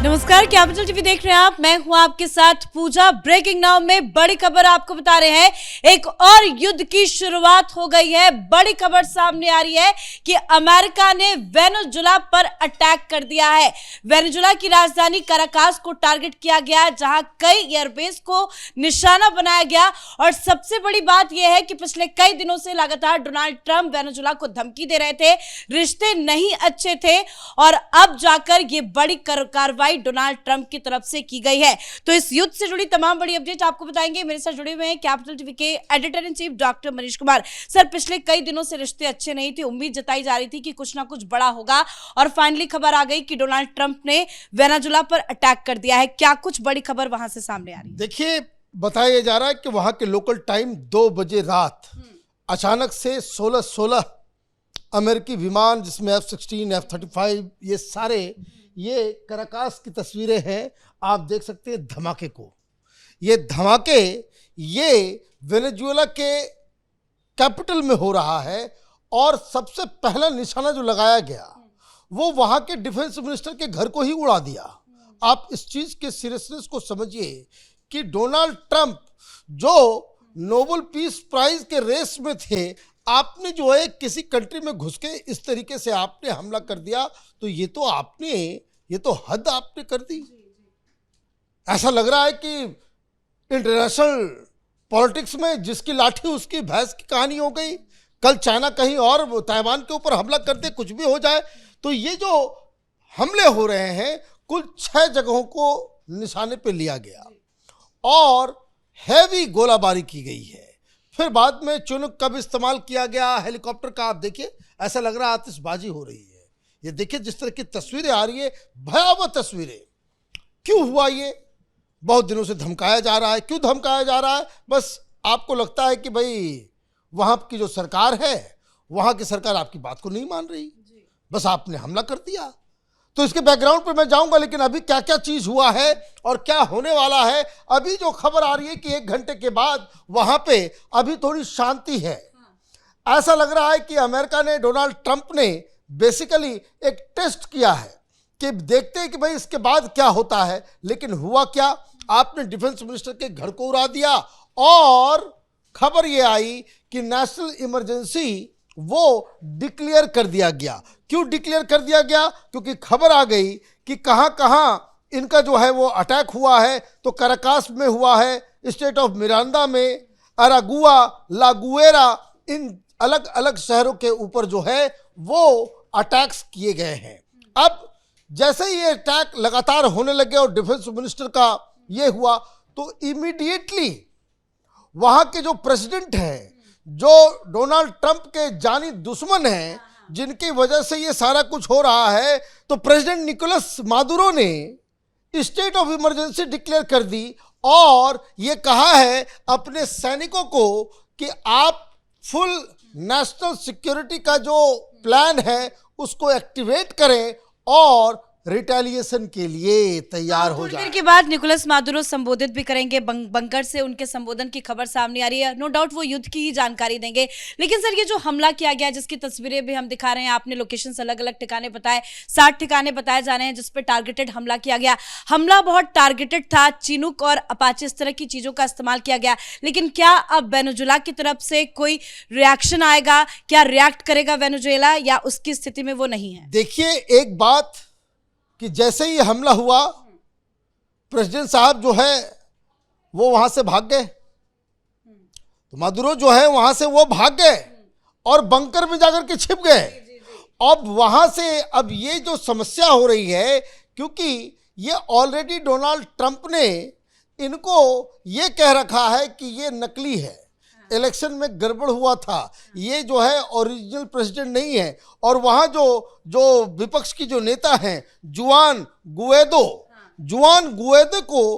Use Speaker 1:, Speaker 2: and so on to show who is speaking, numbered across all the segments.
Speaker 1: नमस्कार, capital TV देख रहे हैं आप। मैं हूं आपके साथ पूजा। ब्रेकिंग नाउ में बड़ी खबर आपको बता रहे हैं, एक और युद्ध की शुरुआत हो गई है। बड़ी खबर सामने आ रही है कि अमेरिका ने वेनेजुएला पर अटैक कर दिया है। वेनेजुएला की राजधानी कराकास को टारगेट किया गया, जहां कई एयरबेस को निशाना बनाया गया। और सबसे बड़ी बात यह है कि पिछले कई दिनों से लगातार डोनाल्ड ट्रंप वेनेजुएला को धमकी दे रहे थे, रिश्ते नहीं अच्छे थे, और अब जाकर ये बड़ी कार्रवाई डोनाल्ड ट्रंप की तरफ से की गई है। तो इस युद्ध से जुड़ी तमाम बड़ी अपडेट आपको बताएंगे। मेरे साथ जुड़े हुए हैं कैपिटल टीवी के editor in chief doctor Manish Kumar. Sir, पिछले कई दिनों से रिश्ते अच्छे नहीं थे, उम्मीद जताई जा रही थी कि कुछ ना कुछ बड़ा होगा, और फाइनली खबर आ गई कि डोनाल्ड ट्रंप ने वेनेजुएला पर अटैक कर दिया है। क्या कुछ बड़ी खबर वहां से सामने आ रही है?
Speaker 2: देखिए, बताया जा रहा है कि वहां के लोकल टाइम 2 बजे रात अचानक से 16 अमेरिकी विमान, जिसमें F-16, F-35 ये सारे, ये कराकास की तस्वीरें हैं, आप देख सकते हैं धमाके को। ये धमाके ये वेनेजुएला के कैपिटल में हो रहा है, और सबसे पहला निशाना जो लगाया गया वो वहां के डिफेंस मिनिस्टर के घर को ही उड़ा दिया। आप इस चीज के सीरियसनेस को समझिए कि डोनाल्ड ट्रंप जो नोबेल पीस प्राइज के रेस में थे, आपने जो है किसी कंट्री में घुस के इस तरीके से आपने हमला कर दिया, तो ये तो हद आपने कर दी। ऐसा लग रहा है कि इंटरनेशनल पॉलिटिक्स में जिसकी लाठी उसकी भैंस की कहानी हो गई। कल चाइना कहीं और ताइवान के ऊपर हमला कर दे, कुछ भी हो जाए। तो ये जो हमले हो रहे हैं, कुल 6 जगहों को निशाने पे लिया गया और हैवी गोलाबारी की गई है। फिर बाद में चुनुक का भी इस्तेमाल किया गया, हेलीकॉप्टर का। आप देखिए, ऐसा लग रहा है आतिशबाजी हो रही है। ये देखिए जिस तरह की तस्वीरें आ रही है, भयावह तस्वीरें। क्यों हुआ ये? बहुत दिनों से धमकाया जा रहा है। क्यों धमकाया जा रहा है? बस आपको लगता है कि भाई वहाँ की जो सरकार है, वहाँ की सरकार आपकी बात को नहीं मान रही, बस आपने हमला कर दिया। तो इसके बैकग्राउंड पर मैं जाऊंगा, लेकिन अभी क्या क्या चीज हुआ है और क्या होने वाला है। अभी जो खबर आ रही है कि 1 घंटे के बाद वहां पे अभी थोड़ी शांति है। ऐसा लग रहा है कि अमेरिका ने, डोनाल्ड ट्रंप ने बेसिकली एक टेस्ट किया है कि देखते हैं कि भाई इसके बाद क्या होता है। लेकिन हुआ क्या? आपने डिफेंस मिनिस्टर के घर को उड़ा दिया, और खबर ये आई कि नेशनल इमरजेंसी वो डिक्लेयर कर दिया गया। क्यों डिक्लेयर कर दिया गया? क्योंकि खबर आ गई कि कहां कहां इनका जो है वो अटैक हुआ है। तो कराकास में हुआ है, स्टेट ऑफ मिरांडा में, अरागुआ, लागुएरा, इन अलग अलग शहरों के ऊपर जो है वो अटैक्स किए गए हैं। अब जैसे ही ये अटैक लगातार होने लगे और डिफेंस मिनिस्टर का ये हुआ, तो इमीडिएटली वहां के जो प्रेसिडेंट हैं, जो डोनाल्ड ट्रंप के जानी दुश्मन हैं, जिनकी वजह से ये सारा कुछ हो रहा है, तो प्रेसिडेंट निकोलस मादुरो ने स्टेट ऑफ इमरजेंसी डिक्लेयर कर दी और ये कहा है अपने सैनिकों को कि आप फुल नेशनल सिक्योरिटी का जो प्लान है उसको एक्टिवेट करें और रिटेलिएशन के लिए तैयार हो जाए।
Speaker 1: देर के बाद निकोलस मादुरो संबोधित भी करेंगे। बंकर से उनके संबोधन की खबर सामने आ रही है। नो डाउट वो युद्ध की ही जानकारी देंगे। लेकिन सर, ये जो हमला किया गया, जिसकी तस्वीरें भी हम दिखा रहे हैं, आपने लोकेशन अलग अलग ठिकाने बताए, 60 ठिकाने बताए जा रहे हैं जिस पर टारगेटेड हमला किया गया। हमला बहुत टारगेटेड था, चिनूक और अपाचे, इस तरह की चीजों का इस्तेमाल किया गया। लेकिन क्या अब वेनेजुएला की तरफ से कोई रिएक्शन आएगा? क्या रिएक्ट करेगा वेनेजुएला, या उसकी स्थिति में वो नहीं है?
Speaker 2: देखिए, एक बात कि जैसे ही हमला हुआ, प्रेसिडेंट साहब जो है वो वहां से भाग गए। तो मादुरो जो है वहां से वो भाग गए और बंकर में जाकर के छिप गए। अब वहां से अब ये जो समस्या हो रही है, क्योंकि ये ऑलरेडी डोनाल्ड ट्रंप ने इनको ये कह रखा है कि ये नकली है, इलेक्शन में गड़बड़ हुआ था, ये जो है ओरिजिनल प्रेसिडेंट नहीं है। और वहाँ जो विपक्ष की जो नेता हैं जुआन गुएदो को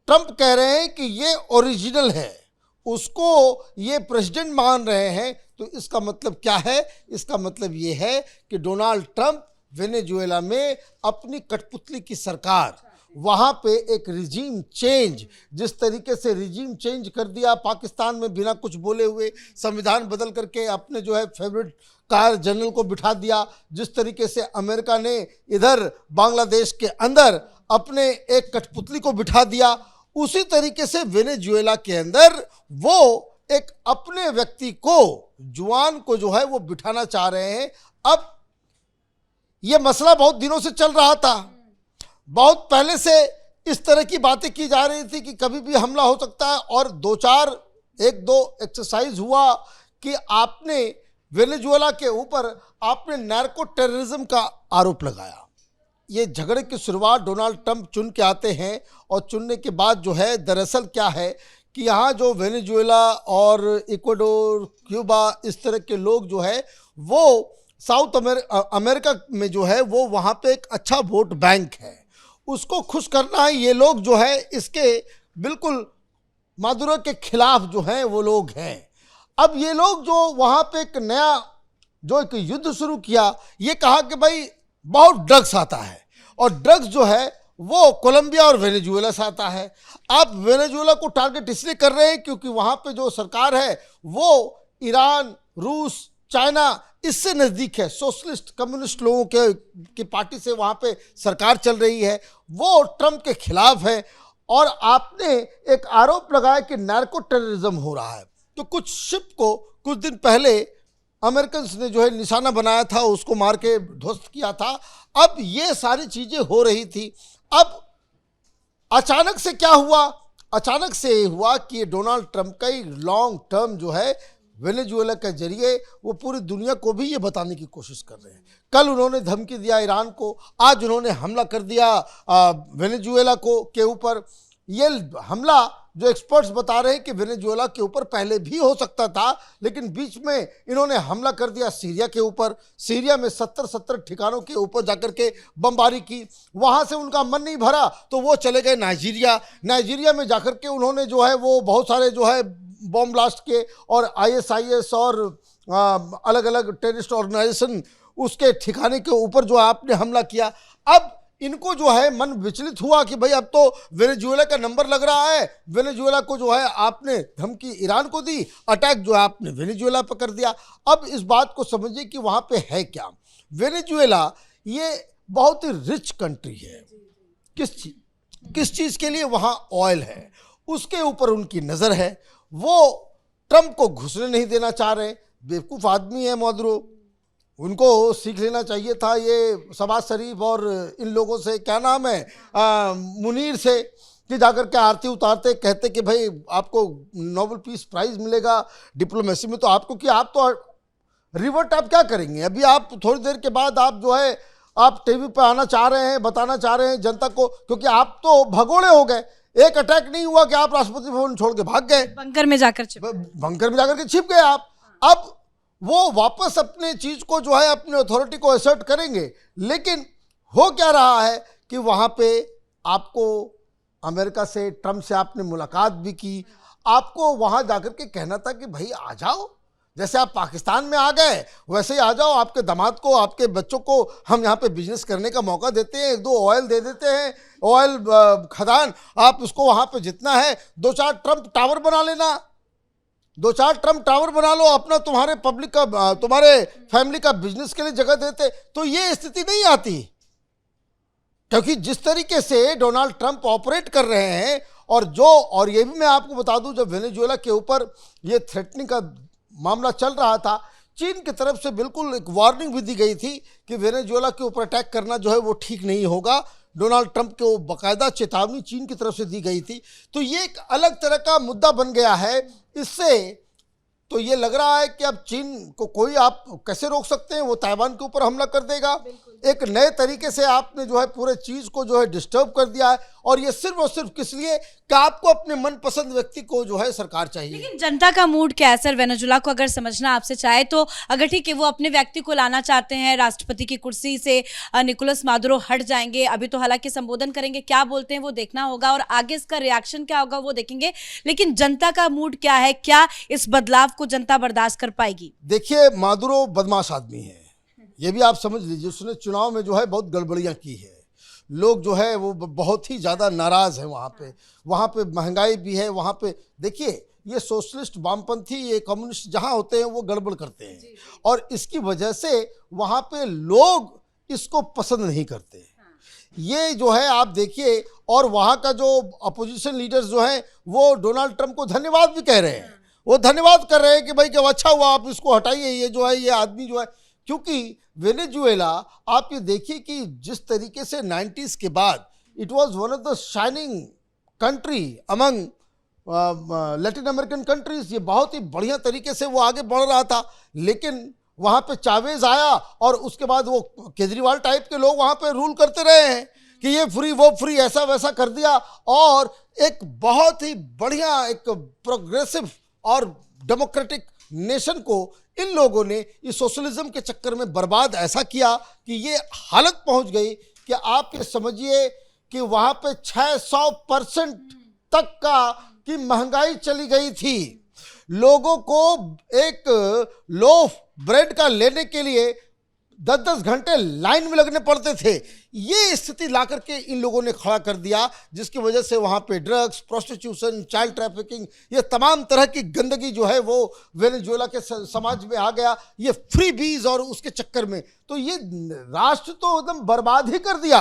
Speaker 2: ट्रंप कह रहे हैं कि ये ओरिजिनल है, उसको ये प्रेसिडेंट मान रहे हैं। तो इसका मतलब क्या है? इसका मतलब ये है कि डोनाल्ड ट्रंप वेनेजुएला में अपनी कठपुतली की सरकार, वहाँ पे एक रिजीम चेंज, जिस तरीके से रिजीम चेंज कर दिया पाकिस्तान में बिना कुछ बोले हुए, संविधान बदल करके अपने जो है फेवरेट कार जनरल को बिठा दिया, जिस तरीके से अमेरिका ने इधर बांग्लादेश के अंदर अपने एक कठपुतली को बिठा दिया, उसी तरीके से वेनेजुएला के अंदर वो एक अपने व्यक्ति को, जुआन को जो है वो बिठाना चाह रहे हैं। अब ये मसला बहुत दिनों से चल रहा था, बहुत पहले से इस तरह की बातें की जा रही थी कि कभी भी हमला हो सकता है, और एक दो एक्सरसाइज हुआ कि आपने वेनेजुएला के ऊपर आपने नार्को टेररिज्म का आरोप लगाया। ये झगड़े की शुरुआत डोनाल्ड ट्रंप चुन के आते हैं, और चुनने के बाद जो है दरअसल क्या है कि यहाँ जो वेनेजुएला और इक्वाडोर, क्यूबा, इस तरह के लोग जो है वो साउथ अमेरिका में जो है वो वहाँ पे एक अच्छा वोट बैंक है, उसको खुश करना है। ये लोग जो है इसके बिल्कुल मादुरो के खिलाफ जो हैं वो लोग हैं। अब ये लोग जो वहाँ पे एक नया जो एक युद्ध शुरू किया, ये कहा कि भाई बहुत ड्रग्स आता है, और ड्रग्स जो है वो कोलंबिया और वेनेजुएला से आता है। आप वेनेजुएला को टारगेट इसलिए कर रहे हैं क्योंकि वहाँ पे जो सरकार है वो ईरान, रूस, चाइना इससे नज़दीक है, सोशलिस्ट कम्युनिस्ट लोगों की पार्टी से वहाँ पे सरकार चल रही है, वो ट्रंप के खिलाफ है। और आपने एक आरोप लगाया कि नार्को टेररिज्म हो रहा है, तो कुछ शिप को कुछ दिन पहले अमेरिकन ने जो है निशाना बनाया था, उसको मार के ध्वस्त किया था। अब ये सारी चीज़ें हो रही थी। अब अचानक से क्या हुआ? अचानक से ये हुआ कि ये डोनाल्ड ट्रंप का एक लॉन्ग टर्म जो है वेनेजुएला के जरिए वो पूरी दुनिया को भी ये बताने की कोशिश कर रहे हैं। कल उन्होंने धमकी दिया ईरान को, आज उन्होंने हमला कर दिया वेनेजुएला को के ऊपर। ये हमला जो एक्सपर्ट्स बता रहे हैं कि वेनेजुएला के ऊपर पहले भी हो सकता था, लेकिन बीच में इन्होंने हमला कर दिया सीरिया के ऊपर। सीरिया में 70 ठिकानों के ऊपर जाकर के बमबारी की, वहाँ से उनका मन नहीं भरा तो वो चले गए नाइजीरिया। नाइजीरिया में जाकर के उन्होंने जो है वो बहुत सारे जो है बॉम्ब ब्लास्ट किए, और ISIS और अलग अलग टेररिस्ट ऑर्गेनाइजेशन उसके ठिकाने के ऊपर जो आपने हमला किया। अब इनको जो है मन विचलित हुआ कि भाई अब तो वेनेजुएला का नंबर लग रहा है, वेनेजुएला को जो है आपने धमकी ईरान को दी, अटैक जो है आपने वेनेजुएला पर कर दिया। अब इस बात को समझिए कि वहाँ पे है क्या। वेनेजुएला ये बहुत ही रिच कंट्री है। किस चीज़ के लिए? वहाँ ऑयल है, उसके ऊपर उनकी नज़र है। वो ट्रंप को घुसने नहीं देना चाह रहे। बेवकूफ़ आदमी है मौदरो, उनको सीख लेना चाहिए था ये शहबाज शरीफ और इन लोगों से, क्या नाम है, मुनीर से, कि जाकर के आरती उतारते कहते कि भाई आपको नोबेल पीस प्राइज़ मिलेगा डिप्लोमेसी में। तो आपको कि आप तो रिवर्ट आप क्या करेंगे? अभी आप थोड़ी देर के बाद आप जो है आप टीवी पर आना चाह रहे हैं, बताना चाह रहे हैं जनता को, क्योंकि आप तो भगोड़े हो गए। एक अटैक नहीं हुआ कि आप राष्ट्रपति भवन छोड़ के भाग गए,
Speaker 1: बंकर में जाकर
Speaker 2: छिप गए आप। अब वो वापस अपने चीज को जो है अपने अथॉरिटी को असर्ट करेंगे, लेकिन हो क्या रहा है कि वहां पे आपको अमेरिका से, ट्रंप से आपने मुलाकात भी की, आपको वहां जाकर के कहना था कि भाई आ जाओ, जैसे आप पाकिस्तान में आ गए वैसे ही आ जाओ, आपके दामाद को, आपके बच्चों को हम यहाँ पे बिजनेस करने का मौका देते हैं, 1-2 ऑयल दे देते हैं, ऑयल खदान, आप उसको वहाँ पे जितना है 2-4 ट्रंप टावर बना लेना, 2-4 ट्रंप टावर बना लो, अपना तुम्हारे पब्लिक का, तुम्हारे फैमिली का बिजनेस के लिए जगह देते। तो ये स्थिति नहीं आती, क्योंकि जिस तरीके से डोनाल्ड ट्रंप ऑपरेट कर रहे हैं, और ये भी मैं आपको बता दूं, जब वेनेजुएला के ऊपर ये थ्रेटनिंग का मामला चल रहा था, चीन की तरफ से बिल्कुल एक वार्निंग भी दी गई थी कि वेनेजुएला के ऊपर अटैक करना जो है वो ठीक नहीं होगा। डोनाल्ड ट्रंप को बाकायदा चेतावनी चीन की तरफ से दी गई थी। तो ये एक अलग तरह का मुद्दा बन गया है। इससे तो ये लग रहा है कि अब चीन को कोई आप कैसे रोक सकते हैं, वो ताइवान के ऊपर हमला कर देगा। एक नए तरीके से आपने जो है पूरे चीज़ को जो है डिस्टर्ब कर दिया है, और ये सिर्फ और सिर्फ किस लिए कि आपको अपने मनपसंद व्यक्ति को जो है सरकार चाहिए।
Speaker 1: लेकिन जनता का मूड क्या है सर? वेनेजुएला को अगर समझना आपसे चाहे तो, अगर ठीक है वो अपने व्यक्ति को लाना चाहते हैं राष्ट्रपति की कुर्सी से, निकोलस मादुरो हट जाएंगे, अभी तो हालांकि संबोधन करेंगे, क्या बोलते हैं वो देखना होगा, और आगे इसका रिएक्शन क्या होगा वो देखेंगे। लेकिन जनता का मूड क्या है? क्या इस बदलाव को जनता बर्दाश्त कर पाएगी?
Speaker 2: देखिए, मादुरो बदमाश आदमी है, ये भी आप समझ लीजिए। उसने चुनाव में जो है बहुत गड़बड़ियाँ की है, लोग जो है वो बहुत ही ज़्यादा नाराज़ हैं वहाँ पे महंगाई भी है वहाँ पे। देखिए, ये सोशलिस्ट, वामपंथी, ये कम्युनिस्ट जहाँ होते हैं वो गड़बड़ करते हैं, और इसकी वजह से वहाँ पे लोग इसको पसंद नहीं करते। ये जो है आप देखिए, और वहाँ का जो अपोजिशन लीडर्स जो हैं वो डोनाल्ड ट्रंप को धन्यवाद भी कह रहे हैं, वो धन्यवाद कर रहे हैं कि भाई कि अच्छा हुआ आप इसको हटाइए, ये जो है ये आदमी जो है, क्योंकि वेनेजुएला आप ये देखिए कि जिस तरीके से 90s के बाद it was one of the shining country among Latin American countries, ये बहुत ही बढ़िया तरीके से वो आगे बढ़ रहा था, लेकिन वहाँ पे चावेज आया और उसके बाद वो केजरीवाल टाइप के लोग वहाँ पे रूल करते रहे हैं कि ये फ्री वो फ्री, ऐसा वैसा कर दिया, और एक बहुत ही बढ़िया एक प्रोग्रेसिव और डेमोक्रेटिक नेशन को इन लोगों ने इस सोशलिज्म के चक्कर में बर्बाद ऐसा किया कि ये हालत पहुंच गई कि आप ये समझिए कि वहाँ पे 600% तक की महंगाई चली गई थी। लोगों को एक लोफ ब्रेड का लेने के लिए 10-10 घंटे लाइन में लगने पड़ते थे। ये स्थिति ला करके इन लोगों ने खड़ा कर दिया, जिसकी वजह से वहाँ पे ड्रग्स, प्रोस्टिट्यूशन, चाइल्ड ट्रैफिकिंग, ये तमाम तरह की गंदगी जो है वो वेनेजुएला के समाज में आ गया, ये फ्री बीज और उसके चक्कर में। तो ये राष्ट्र तो एकदम बर्बाद ही कर दिया।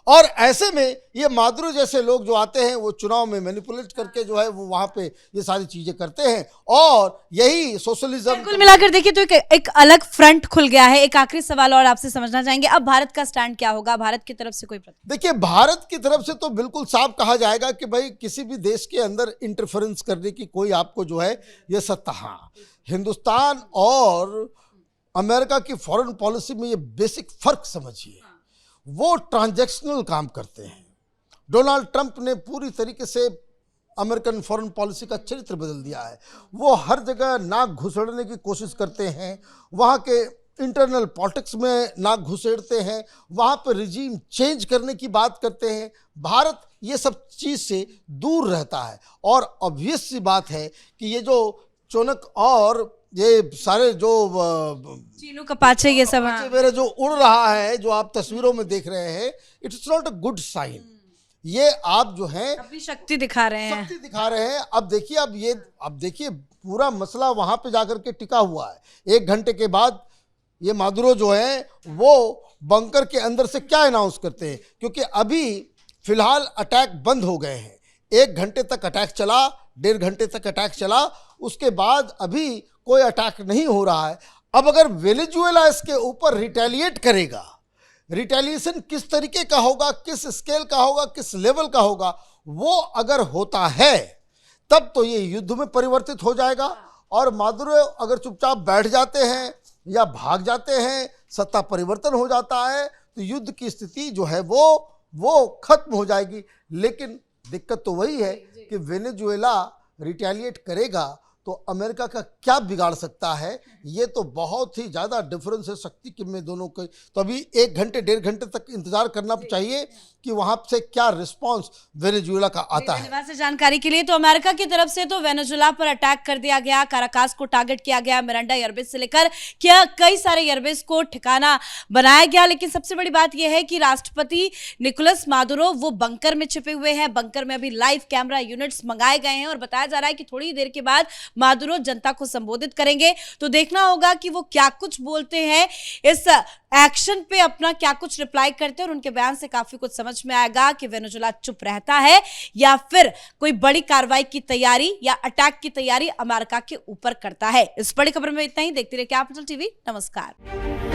Speaker 2: और ऐसे में ये मादुरो जैसे लोग जो आते हैं वो चुनाव में मैनिपुलेट करके जो है वो वहाँ पे ये सारी चीज़ें करते हैं, और यही सोशलिज्म।
Speaker 1: कुल मिलाकर देखिए तो एक अलग फ्रंट खुल गया है। एक आखिरी सवाल और आपसे समझना चाहेंगे, अब भारत का स्टैंड क्या होगा? भारत की तरफ से कोई
Speaker 2: देखिए, भारत की तरफ से तो बिल्कुल साफ कहा जाएगा कि भाई किसी भी देश के अंदर इंटरफेरेंस करने की कोई आपको जो है ये सत्ता, हाँ, हिंदुस्तान और अमेरिका की फॉरेन पॉलिसी में ये बेसिक फर्क समझिए, वो ट्रांजैक्शनल काम करते हैं। डोनाल्ड ट्रंप ने पूरी तरीके से अमेरिकन फॉरेन पॉलिसी का चरित्र बदल दिया है। वो हर जगह नाक घुसेड़ने की कोशिश करते हैं, वहाँ के इंटरनल पॉलिटिक्स में नाक घुसेड़ते हैं, वहाँ पर रिजीम चेंज करने की बात करते हैं। भारत ये सब चीज़ से दूर रहता है, और ऑब्वियस सी बात है कि ये जो चोनक और ये सारे जो
Speaker 1: चीनू कपाचे ये सब
Speaker 2: मेरे जो उड़ रहा है, जो आप तस्वीरों में देख रहे हैं, it's not a good sign. ये आप जो हैं
Speaker 1: अपनी शक्ति दिखा रहे हैं,
Speaker 2: शक्ति दिखा रहे हैं। अब देखिए पूरा मसला वहां पे जाकर के टिका हुआ है। 1 घंटे के बाद ये मादुरो जो है वो बंकर के अंदर से क्या अनाउंस करते हैं, क्योंकि अभी फिलहाल अटैक बंद हो गए हैं। 1 घंटे तक अटैक चला, 1.5 घंटे तक अटैक चला, उसके बाद अभी कोई अटैक नहीं हो रहा है। अब अगर वेनेजुएला इसके ऊपर रिटेलिएट करेगा, रिटेलिएशन किस तरीके का होगा, किस स्केल का होगा, किस लेवल का होगा, वो अगर होता है तब तो ये युद्ध में परिवर्तित हो जाएगा। और मादुरो अगर चुपचाप बैठ जाते हैं या भाग जाते हैं, सत्ता परिवर्तन हो जाता है, तो युद्ध की स्थिति जो है वो खत्म हो जाएगी। लेकिन दिक्कत तो वही है कि वेनेजुएला रिटेलिएट करेगा तो अमेरिका का क्या बिगाड़ सकता है। ये तो बहुत ही ज़्यादा डिफरेंस है शक्ति के में दोनों के। तो अभी 1 घंटे 1.5 घंटे तक इंतजार करना चाहिए कि वहाँ से क्या रिस्पांस वेनेजुएला का आता है।
Speaker 1: धन्यवाद से जानकारी के लिए। तो अमेरिका की तरफ से तो वेनेजुएला पर अटैक कर दिया गया, काराकास को टारगेट किया गया, मिरांडा एयरबेस से लेकर क्या कई सारे एयरबेस को ठिकाना बनाया गया। लेकिन सबसे बड़ी बात यह है कि राष्ट्रपति निकोलस मादुरो वो बंकर में छिपे हुए हैं। बंकर में अभी लाइव कैमरा यूनिट्स मंगाए गए हैं और बताया जा रहा है कि थोड़ी देर के बाद मादुरो जनता को संबोधित करेंगे। तो देखना होगा कि वो क्या कुछ बोलते हैं, इस एक्शन पे अपना क्या कुछ रिप्लाई करते हैं, और उनके बयान से काफी कुछ समझ में आएगा कि वेनेजुएला चुप रहता है या फिर कोई बड़ी कार्रवाई की तैयारी या अटैक की तैयारी अमेरिका के ऊपर करता है। इस बड़ी खबर में इतना ही। देखते रहिए कैपिटल टीवी। नमस्कार।